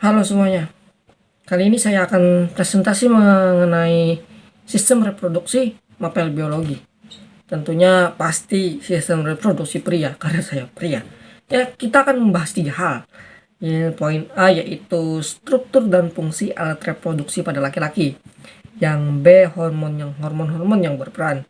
Halo semuanya, kali ini saya akan presentasi mengenai sistem reproduksi mapel biologi. Tentunya pasti sistem reproduksi pria, karena saya pria. Ya, kita akan membahas 3 hal. Ya, poin A yaitu struktur dan fungsi alat reproduksi pada laki-laki. Yang B, hormon-hormon yang berperan.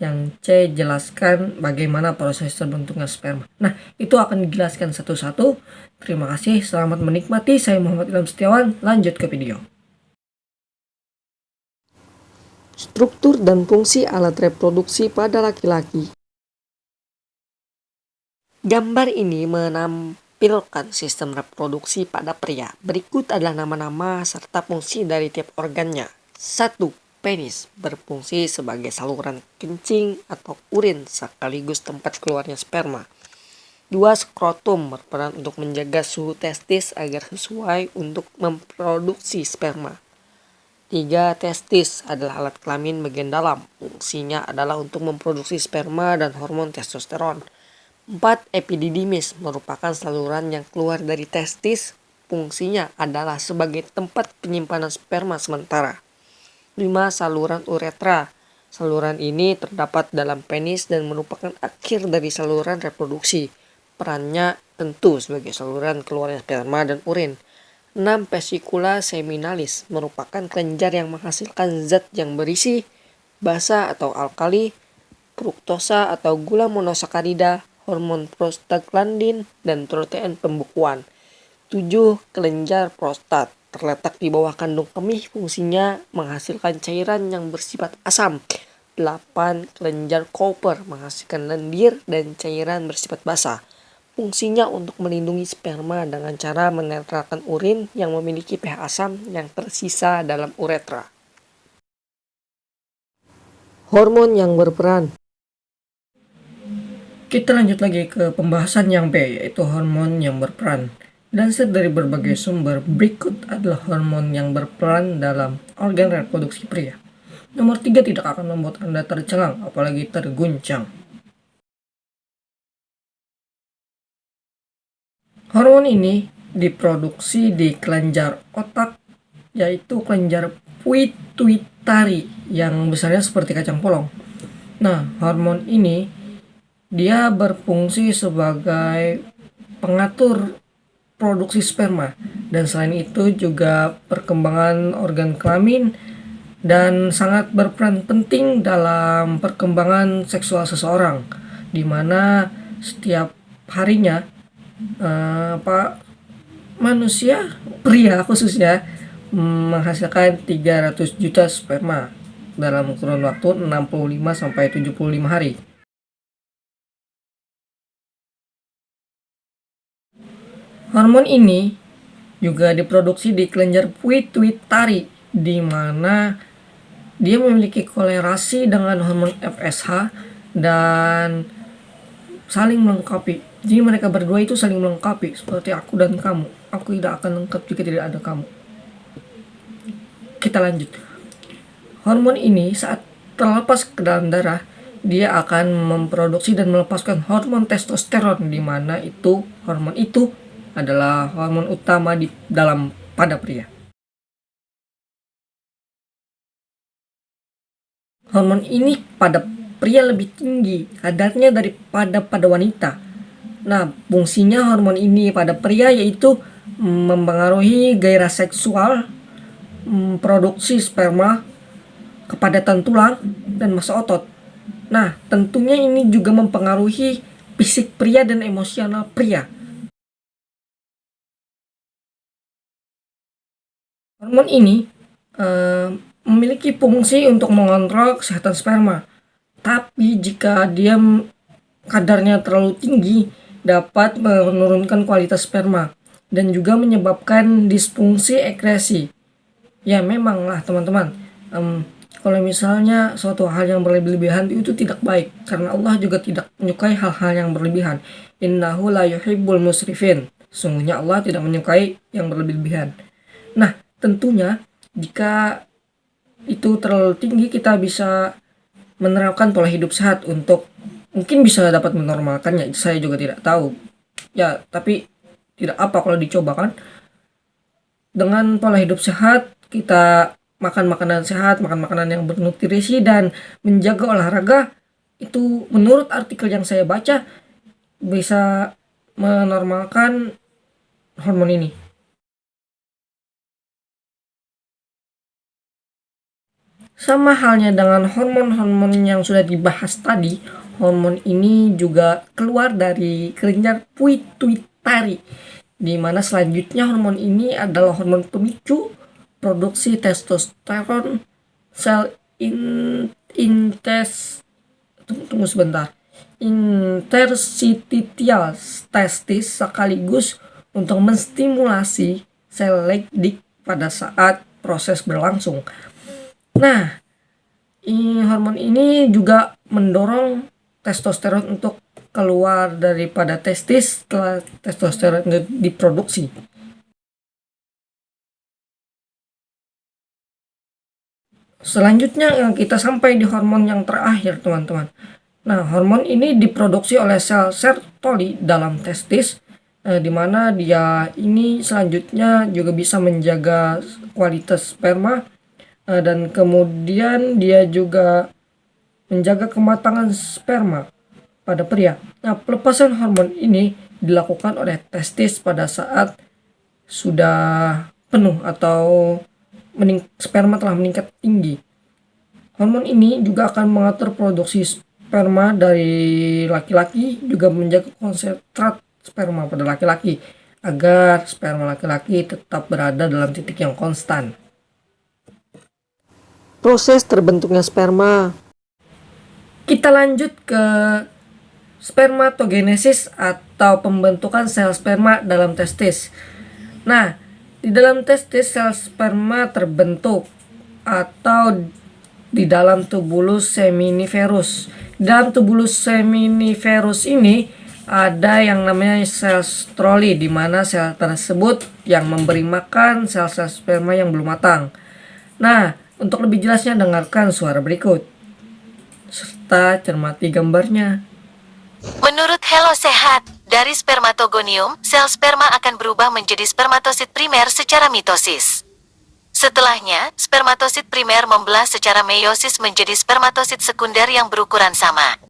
Yang C, jelaskan bagaimana proses terbentuknya sperma. Nah, itu akan dijelaskan satu-satu. Terima kasih, selamat menikmati. Saya Muhammad Ilham Setiawan, lanjut ke video. Struktur dan fungsi alat reproduksi pada laki-laki. Gambar ini menampilkan sistem reproduksi pada pria. Berikut adalah nama-nama serta fungsi dari tiap organnya. 1. Penis berfungsi sebagai saluran kencing atau urin sekaligus tempat keluarnya sperma. 2. Skrotum berperan untuk menjaga suhu testis agar sesuai untuk memproduksi sperma. 3. Testis adalah alat kelamin bagian dalam. Fungsinya adalah untuk memproduksi sperma dan hormon testosteron. 4. Epididymis merupakan saluran yang keluar dari testis. Fungsinya adalah sebagai tempat penyimpanan sperma sementara. 5. Saluran uretra. Saluran ini terdapat dalam penis dan merupakan akhir dari saluran reproduksi. Perannya tentu sebagai saluran keluarnya sperma dan urin. 6. Vesicula seminalis merupakan kelenjar yang menghasilkan zat yang berisi basa atau alkali, fruktosa atau gula monosakarida, hormon prostaglandin, dan protein pembukuan. 7. Kelenjar prostat terletak di bawah kandung kemih, fungsinya menghasilkan cairan yang bersifat asam. 8. Kelenjar Cowper menghasilkan lendir dan cairan bersifat basa. Fungsinya untuk melindungi sperma dengan cara menetralkan urin yang memiliki pH asam yang tersisa dalam uretra. Hormon yang berperan. Kita lanjut lagi ke pembahasan yang B, yaitu hormon yang berperan. Dilansir dari berbagai sumber, berikut adalah hormon yang berperan dalam organ reproduksi pria. Nomor 3 tidak akan membuat Anda tercengang, apalagi terguncang. Hormon ini diproduksi di kelenjar otak, yaitu kelenjar pituitari yang besarnya seperti kacang polong. Nah, hormon ini dia berfungsi sebagai pengatur produksi sperma, dan selain itu juga perkembangan organ kelamin dan sangat berperan penting dalam perkembangan seksual seseorang, di mana setiap harinya manusia pria khususnya menghasilkan 300 juta sperma dalam kurun waktu 65 sampai 75 hari. Hormon ini juga diproduksi di kelenjar pituitari, di mana dia memiliki kolerasi dengan hormon FSH dan saling melengkapi. Jadi mereka berdua itu saling melengkapi, seperti aku dan kamu. Aku tidak akan lengkap jika tidak ada kamu. Kita lanjut. Hormon ini saat terlepas ke dalam darah, dia akan memproduksi dan melepaskan hormon testosteron, di mana itu hormon itu adalah hormon utama di dalam pada pria. Hormon ini pada pria lebih tinggi kadarnya daripada pada wanita. Nah, fungsinya hormon ini pada pria yaitu mempengaruhi gairah seksual, produksi sperma, kepadatan tulang, dan massa otot. Nah, tentunya ini juga mempengaruhi fisik pria dan emosional pria. Hormon ini memiliki fungsi untuk mengontrol kesehatan sperma. Tapi jika dia kadarnya terlalu tinggi, dapat menurunkan kualitas sperma dan juga menyebabkan disfungsi ekresi. Ya memanglah teman-teman, kalau misalnya suatu hal yang berlebihan itu tidak baik, karena Allah juga tidak menyukai hal-hal yang berlebihan. Innahu la yuhibbul musrifin. Sungguhnya Allah tidak menyukai yang berlebihan. Nah, tentunya jika itu terlalu tinggi, kita bisa menerapkan pola hidup sehat untuk mungkin bisa dapat menormalkannya. Saya juga tidak tahu. Ya, tapi tidak apa kalau dicoba kan. Dengan pola hidup sehat, kita makan makanan sehat, makan makanan yang bernutrisi, dan menjaga olahraga, itu menurut artikel yang saya baca bisa menormalkan hormon ini. Sama halnya dengan hormon-hormon yang sudah dibahas tadi, hormon ini juga keluar dari kelenjar pituitari, di mana selanjutnya hormon ini adalah hormon pemicu produksi testosteron, sel tunggu sebentar, interstitial testis, sekaligus untuk menstimulasi sel Leydig pada saat proses berlangsung. Nah, hormon ini juga mendorong testosteron untuk keluar daripada testis setelah testosteron diproduksi. Selanjutnya kita sampai di hormon yang terakhir, teman-teman. Nah, hormon ini diproduksi oleh sel Sertoli dalam testis, di mana dia ini selanjutnya juga bisa menjaga kualitas sperma, dan kemudian dia juga menjaga kematangan sperma pada pria. Nah, pelepasan hormon ini dilakukan oleh testis pada saat sudah penuh atau sperma telah meningkat tinggi. Hormon ini juga akan mengatur produksi sperma dari laki-laki, juga menjaga konsentrat sperma pada laki-laki agar sperma laki-laki tetap berada dalam titik yang konstan. Proses terbentuknya sperma. Kita lanjut ke spermatogenesis atau pembentukan sel sperma dalam testis. Nah, di dalam testis sel sperma terbentuk atau di dalam tubulus seminiferus. Di dalam tubulus seminiferus ini ada yang namanya sel stroli, di mana sel tersebut yang memberi makan sel-sel sperma yang belum matang. Nah, untuk lebih jelasnya dengarkan suara berikut serta cermati gambarnya. Menurut Hello Sehat, dari spermatogonium, sel sperma akan berubah menjadi spermatosit primer secara mitosis. Setelahnya, spermatosit primer membelah secara meiosis menjadi spermatosit sekunder yang berukuran sama.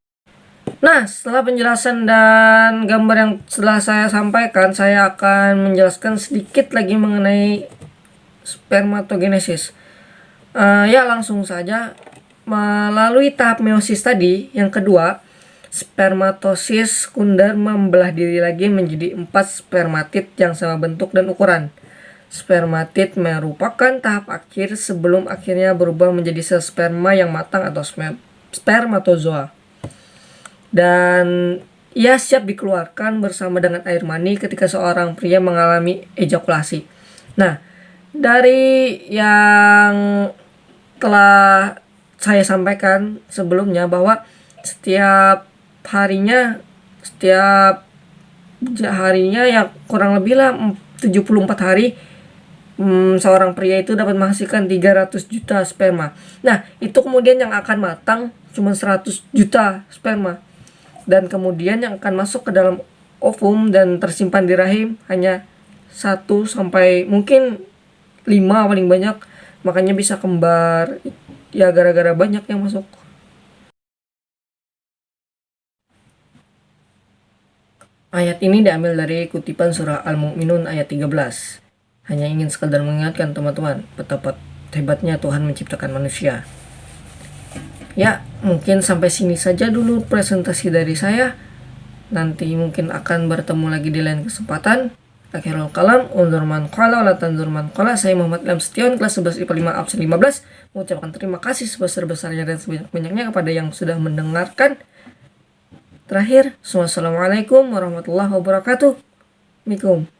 Nah, setelah penjelasan dan gambar yang setelah saya sampaikan, saya akan menjelaskan sedikit lagi mengenai spermatogenesis. Ya, langsung saja. Melalui tahap meiosis tadi, yang kedua, spermatosis sekunder membelah diri lagi menjadi 4 spermatid yang sama bentuk dan ukuran. Spermatid merupakan tahap akhir sebelum akhirnya berubah menjadi sel sperma yang matang atau spermatozoa. Dan ia siap dikeluarkan bersama dengan air mani ketika seorang pria mengalami ejakulasi. Nah, dari yang telah saya sampaikan sebelumnya bahwa setiap harinya yang kurang lebih lah 74 hari seorang pria itu dapat menghasilkan 300 juta sperma. Nah, itu kemudian yang akan matang cuma 100 juta sperma. Dan kemudian yang akan masuk ke dalam ovum dan tersimpan di rahim hanya 1 sampai mungkin 5 paling banyak. Makanya bisa kembar. Ya, gara-gara banyak yang masuk. Ayat ini diambil dari kutipan surah Al-Mu'minun ayat 13. Hanya ingin sekadar mengingatkan teman-teman betapa hebatnya Tuhan menciptakan manusia. Ya, mungkin sampai sini saja dulu presentasi dari saya. Nanti mungkin akan bertemu lagi di lain kesempatan. Akhirul kalam, unzur man qala la tanzur man qala. Saya Muhammad Ilham Setion, kelas 11 IPA 5 absen 15, mengucapkan terima kasih sebesar-besarnya dan sebanyak-banyaknya kepada yang sudah mendengarkan. Terakhir, wassalamualaikum warahmatullahi wabarakatuh. Assalamualaikum.